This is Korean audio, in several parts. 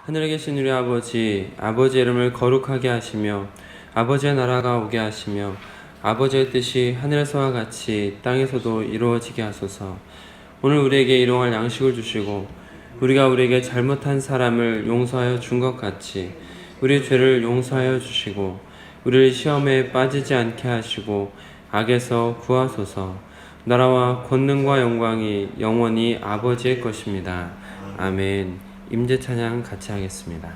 하늘에 계신 우리 아버지, 아버지의 이름을 거룩하게 하시며 아버지의 나라가 오게 하시며 아버지의 뜻이 하늘에서와 같이 땅에서도 이루어지게 하소서. 오늘 우리에게 일용할 양식을 주시고 우리가 우리에게 잘못한 사람을 용서하여 준 것 같이 우리의 죄를 용서하여 주시고 우리를 시험에 빠지지 않게 하시고 악에서 구하소서. 나라와 권능과 영광이 영원히 아버지의 것입니다. 아멘. 임재 찬양 같이 하겠습니다.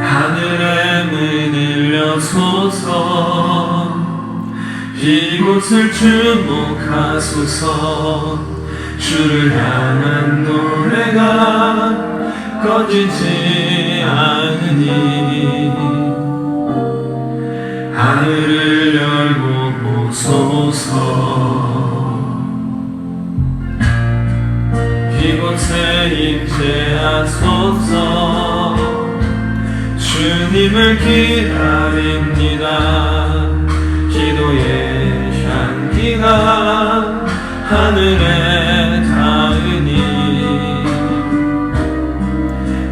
하늘의 문을 여소서 이곳을 주목하소서. 주를 향한 노래가 꺼지지 않으니 하늘을 열고 보소서. 이곳에 임재하소서. 주님을 기다립니다. 기도의 향기가 하늘에 닿으니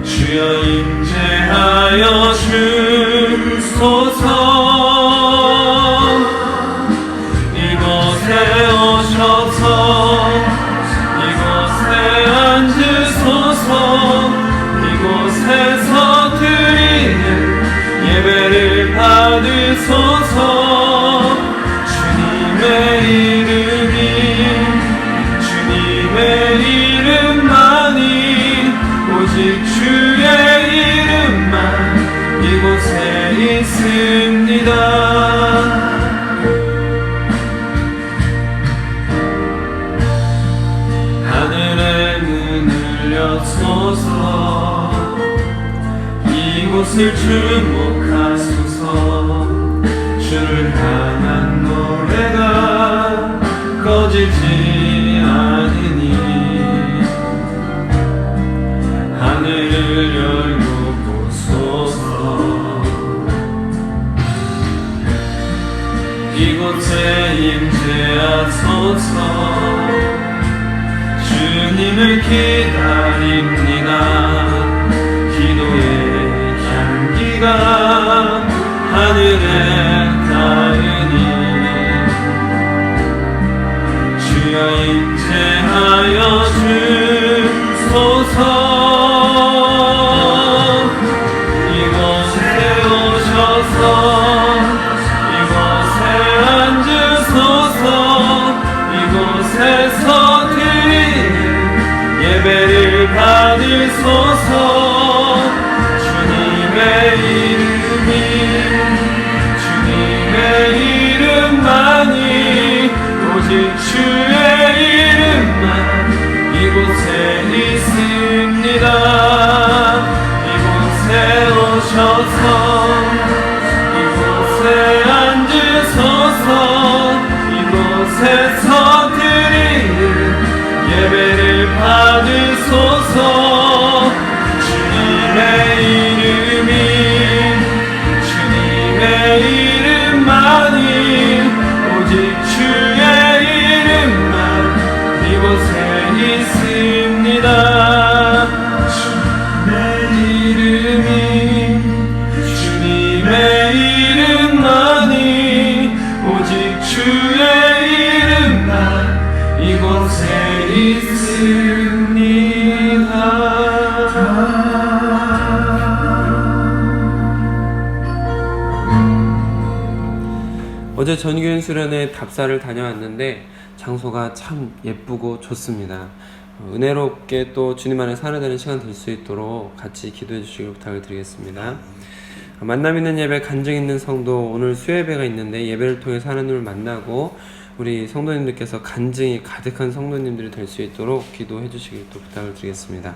주여 임재하여 주소서. 이곳에 오셔서 이곳에 앉으소서. 이곳에서 드리는 예배를 받으소서. 주님의 이름만이 오직 주의 이름만 이곳에 있습니다. 하늘의 문을 여소서. 이곳을 주목하소서. 주를 향한 노래가 꺼지지 않으니 하늘을 열고 보소서. 이곳에 임재하소서. 주님을 기다립니다. 기도의 향기가 하늘에 닿으니 주여 임재하여 주소서. 이곳에 오셔서 이곳에 앉으소서. 이곳에서 드리는 예배를 받으소서. 주님의 이름만이 오직 주의 이름만 이곳에 있습니다. 이곳에 오셔서 이곳에 앉으소서. 이곳에서 드리는 예배를 받으소서. 주님의 이름만이 오직 주의 이름만 이곳에 있습니다. 주님의 이름만이 오직 주의 이름만 이곳에 있습니다. 어제 전교인 수련회 답사를 다녀왔는데 장소가 참 예쁘고 좋습니다. 은혜롭게 또 주님 안에 살아가는 시간 될 수 있도록 같이 기도해 주시길 부탁을 드리겠습니다. 만남 있는 예배, 간증 있는 성도, 오늘 수예배가 있는데 예배를 통해서 하나님을 만나고 우리 성도님들께서 간증이 가득한 성도님들이 될 수 있도록 기도해 주시길 또 부탁을 드리겠습니다.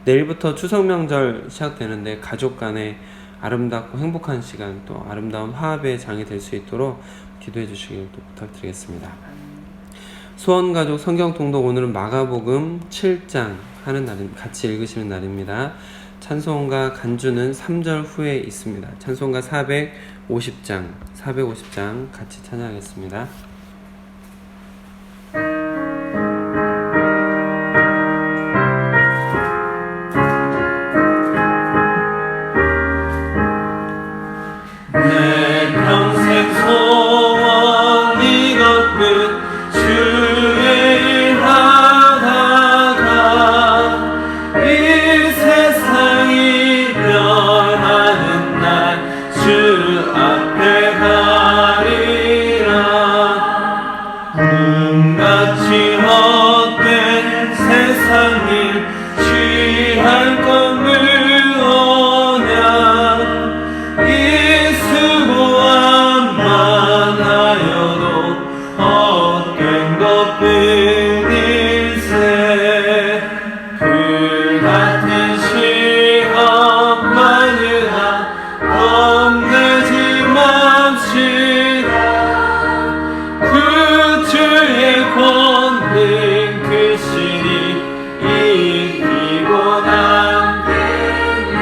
내일부터 추석 명절 시작되는데 가족 간에 아름답고 행복한 시간, 또 아름다운 화합의 장이 될 수 있도록 기도해 주시길 또 부탁드리겠습니다. 소원가족 성경 통독 오늘은 마가복음 7장 하는 날입니다. 같이 읽으시는 날입니다. 찬송가 간주는 3절 후에 있습니다. 찬송가 450장 같이 찬양하겠습니다. 내 평생 소원 이것뿐 주의 일 하다가 이 세상이 변하는 날 주 앞에 가리라. 꿈같이 헛된 세상 일 취할 건 무엇냐. 이 수고함만 하여도 헛된 것뿐일세. 그 같은 시험 마누라 겁내지 맙시다. 그 주의 권능 크시니 이기고 남겠네.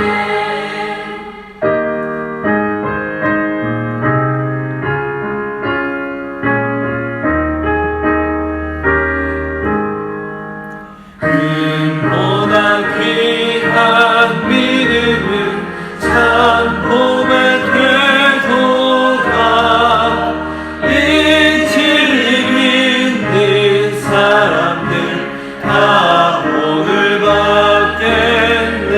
금보다 귀한 믿음은 참 봄의 궤도가. 이 진리 믿는 사람들 다 복을 받겠네.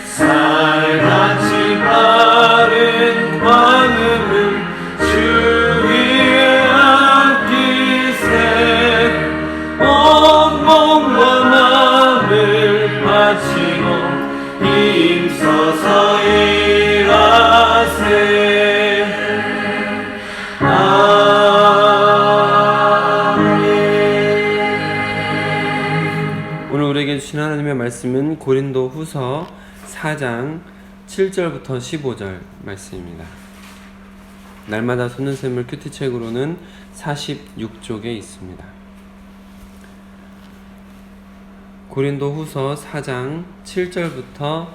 살같이 바른 광음을 주 위에 아끼세. 온 몸과 마음을 바치고 힘써서 일하세. 아멘. 오늘 우리에게 주신 하나님의 말씀은 고린도 후서 4장 7절부터 15절 말씀입니다. 날마다 솟는 샘물 큐티책으로는 46쪽에 있습니다. 고린도 후서 4장 7절부터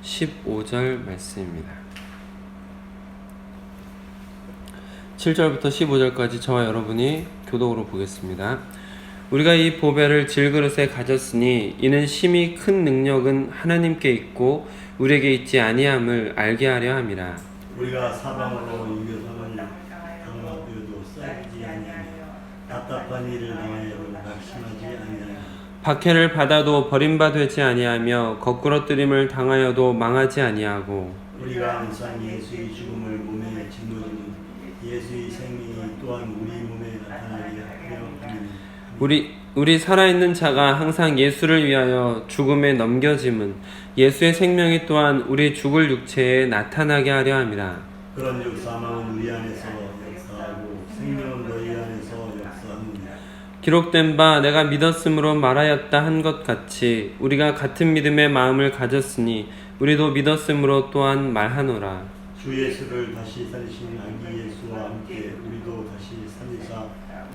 15절 말씀입니다. 7절부터 15절까지 저와 여러분이 교독으로 보겠습니다. 우리가 이 보배를 질그릇에 가졌으니 이는 심히 큰 능력은 하나님께 있고 우리에게 있지 아니함을 알게 하려 함이라. 우리가 사방으로 유교상을 당하여도 쌓이지 아니하며 답답한 일을 당하여도 낙심하지 아니하며 박해를 받아도 버림받지 아니하며 거꾸러뜨림을 당하여도 망하지 아니하고 우리가 항상 예수의 죽음을 몸에 짊어지는 예수의 생명이 또한 우리 몸에 나타나게 하려 함이니 우리 살아있는 자가 항상 예수를 위하여 죽음에 넘겨짐은 예수의 생명이 또한 우리 죽을 육체에 나타나게 하려 함이라. 그런즉 사망은 우리 안에서 역사하고 생명은 너희 안에서 역사합니다. 기록된 바 내가 믿었으므로 말하였다 한 것 같이 우리가 같은 믿음의 마음을 가졌으니 우리도 믿었으므로 또한 말하노라. 주 예수를 다시 살리신 아기 예수와 함께 우리도 다시 살리사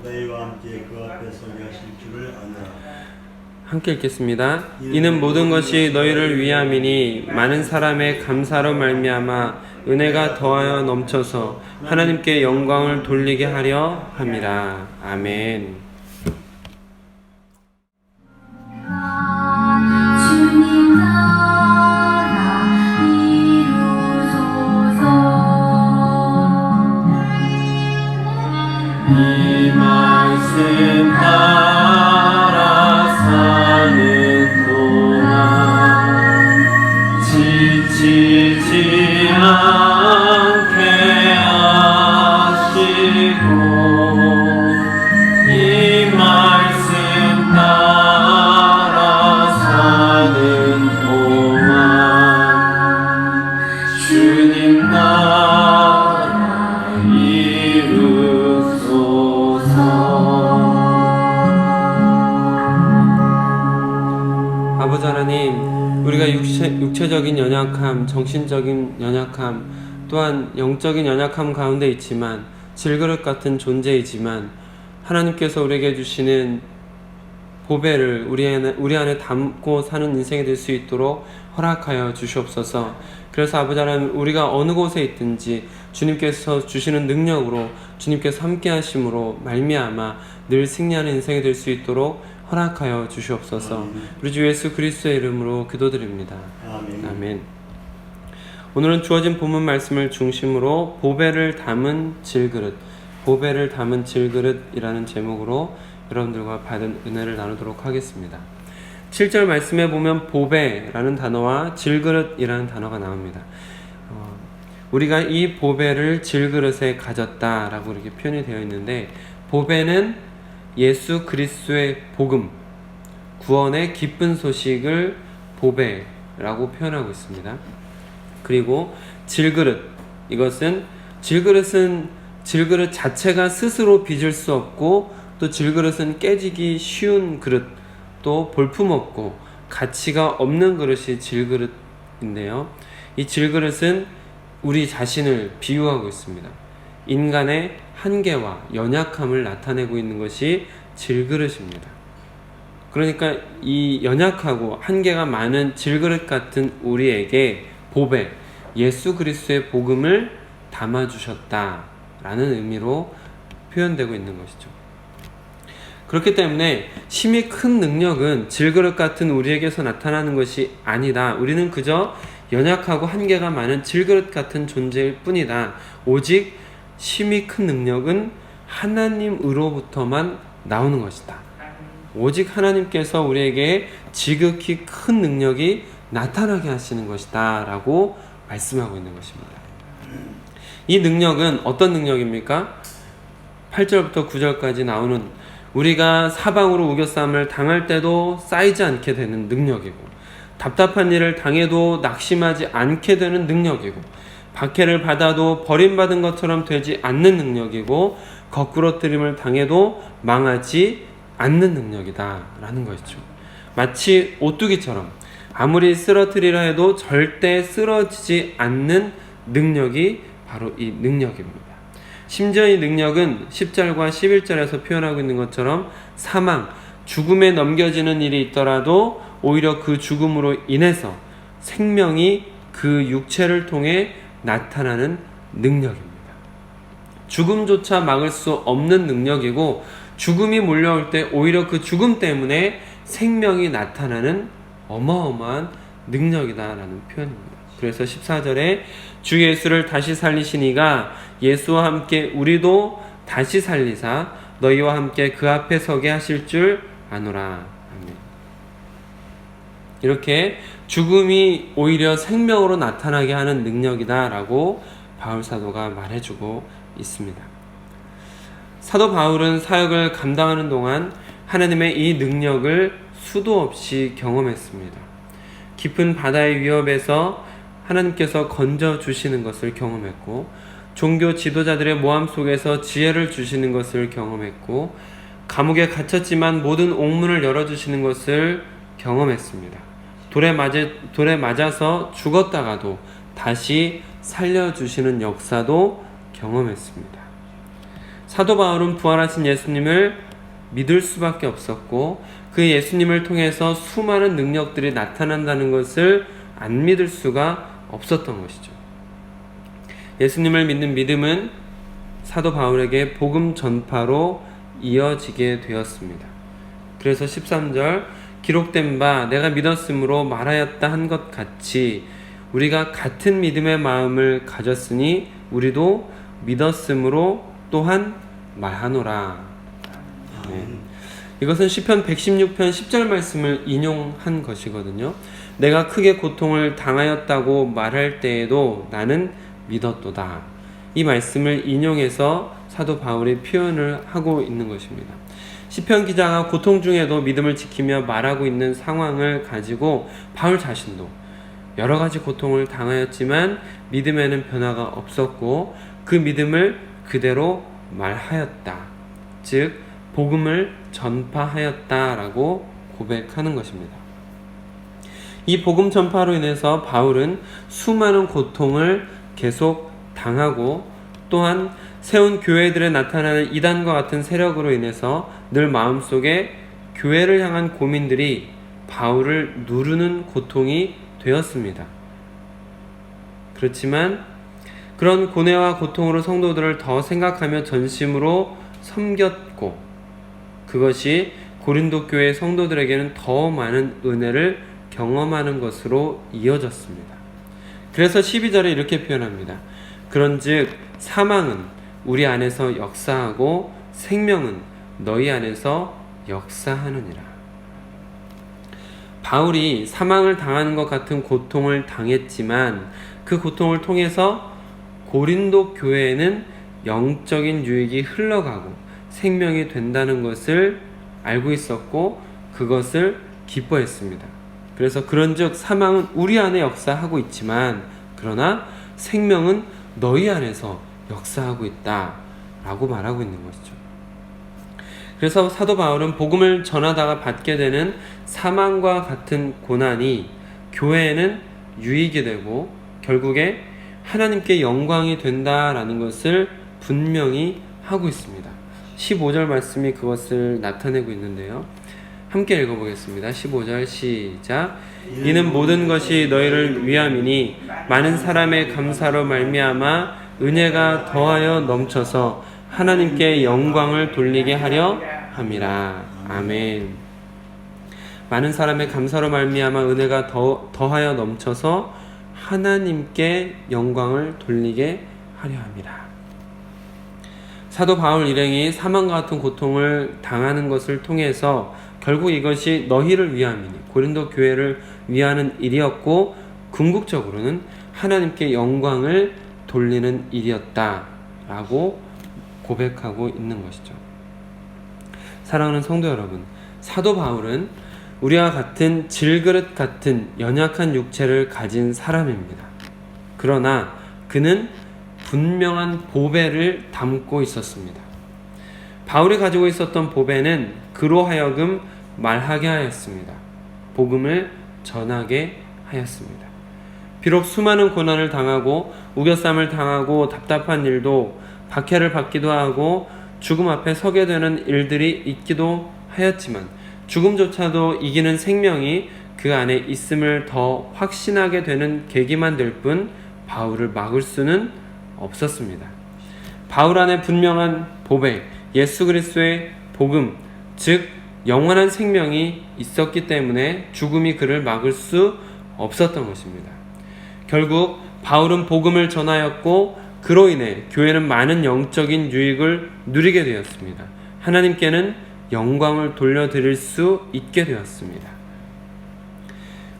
너희와 함께 그 앞에 서게 하실 줄을 아노라. 함께 읽겠습니다. 이는 모든 것이 너희를 위함이니 많은 사람의 감사로 말미암아 은혜가 더하여 넘쳐서 하나님께 영광을 돌리게 하려 함이라. 아멘. 주님 나라 이루소서. 이 말씀 따라 사는 동안 지치지 않게 하시고 이 말씀 따라 사는 동안 주님 나라 이루소서. 아버지 하나님, 우리가 육체적인 연약함, 정신적인 연약함, 또한 영적인 연약함 가운데 있지만 질그릇 같은 존재이지만 하나님께서 우리에게 주시는 보배를 우리 안에 담고 사는 인생이 될 수 있도록 허락하여 주시옵소서. 그래서 아버지 하나님, 우리가 어느 곳에 있든지 주님께서 주시는 능력으로, 주님께서 함께 하심으로 말미암아 늘 승리하는 인생이 될 수 있도록 허락하여 주시옵소서. 우리 주 예수 그리스도의 이름으로 기도드립니다. 아멘. 아멘. 오늘은 주어진 본문 말씀을 중심으로 보배를 담은 질그릇, 보배를 담은 질그릇이라는 제목으로 여러분들과 받은 은혜를 나누도록 하겠습니다. 7절 말씀에 보면 보배라는 단어와 질그릇이라는 단어가 나옵니다. 우리가 이 보배를 질그릇에 가졌다라고 이렇게 표현이 되어 있는데, 보배는 예수 그리스도의 복음, 구원의 기쁜 소식을 보배라고 표현하고 있습니다. 그리고 질그릇, 이것은 질그릇 자체가 스스로 빚을 수 없고, 또 질그릇은 깨지기 쉬운 그릇, 또 볼품없고 가치가 없는 그릇이 질그릇인데요. 이 질그릇은 우리 자신을 비유하고 있습니다. 인간의 한계와 연약함을 나타내고 있는 것이 질그릇입니다. 그러니까 이 연약하고 한계가 많은 질그릇 같은 우리에게 보배, 예수 그리스도의 복음을 담아주셨다라는 의미로 표현되고 있는 것이죠. 그렇기 때문에 심히 큰 능력은 질그릇 같은 우리에게서 나타나는 것이 아니다. 우리는 그저 연약하고 한계가 많은 질그릇 같은 존재일 뿐이다. 오직 심히 큰 능력은 하나님으로부터만 나오는 것이다. 오직 하나님께서 우리에게 지극히 큰 능력이 나타나게 하시는 것이다 라고 말씀하고 있는 것입니다. 이 능력은 어떤 능력입니까? 8절부터 9절까지 나오는, 우리가 사방으로 우겨싸움을 당할 때도 쌓이지 않게 되는 능력이고, 답답한 일을 당해도 낙심하지 않게 되는 능력이고, 박해를 받아도 버림받은 것처럼 되지 않는 능력이고, 거꾸러뜨림을 당해도 망하지 않는 능력이다 라는 것이죠. 마치 오뚜기처럼 아무리 쓰러뜨리라 해도 절대 쓰러지지 않는 능력이 바로 이 능력입니다. 심지어 이 능력은 10절과 11절에서 표현하고 있는 것처럼 사망, 죽음에 넘겨지는 일이 있더라도 오히려 그 죽음으로 인해서 생명이 그 육체를 통해 나타나는 능력입니다. 죽음조차 막을 수 없는 능력이고, 죽음이 몰려올 때 오히려 그 죽음 때문에 생명이 나타나는 어마어마한 능력이다라는 표현입니다. 그래서 14절에 주 예수를 다시 살리신 이가 예수와 함께 우리도 다시 살리사 너희와 함께 그 앞에 서게 하실 줄 아노라. 아멘. 이렇게 죽음이 오히려 생명으로 나타나게 하는 능력이다 라고 바울 사도가 말해주고 있습니다. 사도 바울은 사역을 감당하는 동안 하나님의 이 능력을 수도 없이 경험했습니다. 깊은 바다의 위협에서 하나님께서 건져주시는 것을 경험했고, 종교 지도자들의 모함 속에서 지혜를 주시는 것을 경험했고, 감옥에 갇혔지만 모든 옥문을 열어주시는 것을 경험했습니다. 돌에 맞아서 죽었다가도 다시 살려주시는 역사도 경험했습니다. 사도 바울은 부활하신 예수님을 믿을 수밖에 없었고, 그 예수님을 통해서 수많은 능력들이 나타난다는 것을 안 믿을 수가 없었던 것이죠. 예수님을 믿는 믿음은 사도 바울에게 복음 전파로 이어지게 되었습니다. 그래서 13절, 기록된 바 내가 믿었으므로 말하였다 한 것 같이 우리가 같은 믿음의 마음을 가졌으니 우리도 믿었으므로 또한 말하노라. 네. 이것은 시편 116편 10절 말씀을 인용한 것이거든요. 내가 크게 고통을 당하였다고 말할 때에도 나는 믿었도다. 이 말씀을 인용해서 사도 바울이 표현을 하고 있는 것입니다. 시편 기자가 고통 중에도 믿음을 지키며 말하고 있는 상황을 가지고 바울 자신도 여러 가지 고통을 당하였지만 믿음에는 변화가 없었고 그 믿음을 그대로 말하였다. 즉 복음을 전파하였다라고 고백하는 것입니다. 이 복음 전파로 인해서 바울은 수많은 고통을 계속 당하고 또한 세운 교회들에 나타나는 이단과 같은 세력으로 인해서 늘 마음속에 교회를 향한 고민들이 바울을 누르는 고통이 되었습니다. 그렇지만 그런 고뇌와 고통으로 성도들을 더 생각하며 전심으로 섬겼고, 그것이 고린도 교회 성도들에게는 더 많은 은혜를 경험하는 것으로 이어졌습니다. 그래서 12절에 이렇게 표현합니다. 그런즉 사망은 우리 안에서 역사하고 생명은 너희 안에서 역사하느니라. 바울이 사망을 당하는 것 같은 고통을 당했지만 그 고통을 통해서 고린도 교회에는 영적인 유익이 흘러가고 생명이 된다는 것을 알고 있었고 그것을 기뻐했습니다. 그래서 그런즉 사망은 우리 안에 역사하고 있지만 그러나 생명은 너희 안에서 역사하고 있다 라고 말하고 있는 것이죠. 그래서 사도 바울은 복음을 전하다가 받게 되는 사망과 같은 고난이 교회에는 유익이 되고 결국에 하나님께 영광이 된다라는 것을 분명히 하고 있습니다. 15절 말씀이 그것을 나타내고 있는데요. 함께 읽어보겠습니다. 15절 시작. 이는 모든 것이 너희를 위함이니 많은 사람의 감사로 말미암아 은혜가 더하여 넘쳐서 하나님께 영광을 돌리게 하려 함이라. 아멘. 많은 사람의 감사로 말미암아 은혜가 더하여 넘쳐서 하나님께 영광을 돌리게 하려 함이라. 사도 바울 일행이 사망과 같은 고통을 당하는 것을 통해서 결국 이것이 너희를 위함이니 고린도 교회를 위하는 일이었고 궁극적으로는 하나님께 영광을 돌리는 일이었다라고 고백하고 있는 것이죠. 사랑하는 성도 여러분, 사도 바울은 우리와 같은 질그릇 같은 연약한 육체를 가진 사람입니다. 그러나 그는 분명한 보배를 담고 있었습니다. 바울이 가지고 있었던 보배는 그로 하여금 말하게 하였습니다. 복음을 전하게 하였습니다. 비록 수많은 고난을 당하고 우겨쌈을 당하고 답답한 일도 박해를 받기도 하고 죽음 앞에 서게 되는 일들이 있기도 하였지만 죽음조차도 이기는 생명이 그 안에 있음을 더 확신하게 되는 계기만 될 뿐 바울을 막을 수는 없었습니다. 바울 안에 분명한 보배, 예수 그리스도의 복음, 즉 영원한 생명이 있었기 때문에 죽음이 그를 막을 수 없었던 것입니다. 결국 바울은 복음을 전하였고 그로 인해 교회는 많은 영적인 유익을 누리게 되었습니다. 하나님께는 영광을 돌려드릴 수 있게 되었습니다.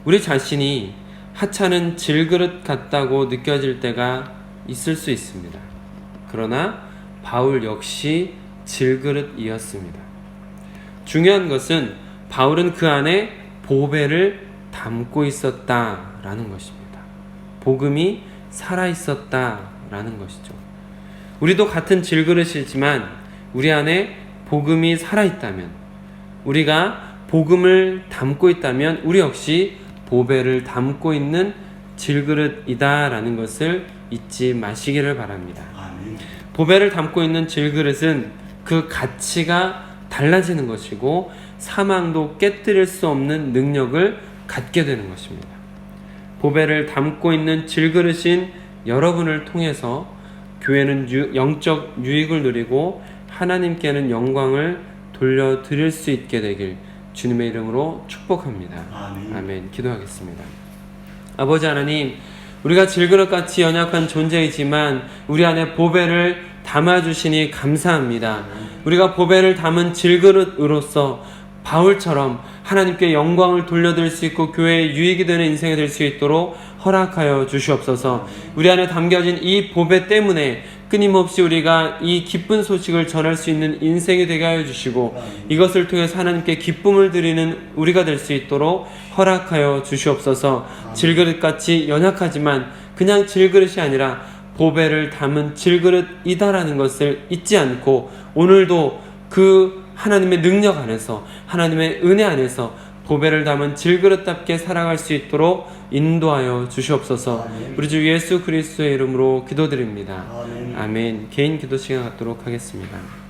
우리 자신이 하찮은 질그릇 같다고 느껴질 때가 있을 수 있습니다. 그러나 바울 역시 질그릇이었습니다. 중요한 것은 바울은 그 안에 보배를 담고 있었다라는 것입니다. 복음이 살아있었다라는 것이죠. 우리도 같은 질그릇이지만 우리 안에 복음이 살아있다면, 우리가 복음을 담고 있다면 우리 역시 보배를 담고 있는 질그릇이다라는 것을 잊지 마시기를 바랍니다. 아멘. 보배를 담고 있는 질그릇은 그 가치가 달라지는 것이고 사망도 깨뜨릴 수 없는 능력을 갖게 되는 것입니다. 보배를 담고 있는 질그릇인 여러분을 통해서 교회는 영적 유익을 누리고 하나님께는 영광을 돌려드릴 수 있게 되길 주님의 이름으로 축복합니다. 아멘. 아멘. 기도하겠습니다. 아버지 하나님, 우리가 질그릇같이 연약한 존재이지만 우리 안에 보배를 담아주시니 감사합니다. 우리가 보배를 담은 질그릇으로서 바울처럼 하나님께 영광을 돌려드릴 수 있고 교회에 유익이 되는 인생이 될 수 있도록 허락하여 주시옵소서. 우리 안에 담겨진 이 보배 때문에 끊임없이 우리가 이 기쁜 소식을 전할 수 있는 인생이 되게 하여 주시고 이것을 통해서 하나님께 기쁨을 드리는 우리가 될 수 있도록 허락하여 주시옵소서. 질그릇같이 연약하지만 그냥 질그릇이 아니라 보배를 담은 질그릇이다라는 것을 잊지 않고 오늘도 그 하나님의 능력 안에서 하나님의 은혜 안에서 보배를 담은 질그릇답게 살아갈 수 있도록 인도하여 주시옵소서. 우리 주 예수 그리스도의 이름으로 기도드립니다. 아멘. 개인 기도 시간 갖도록 하겠습니다.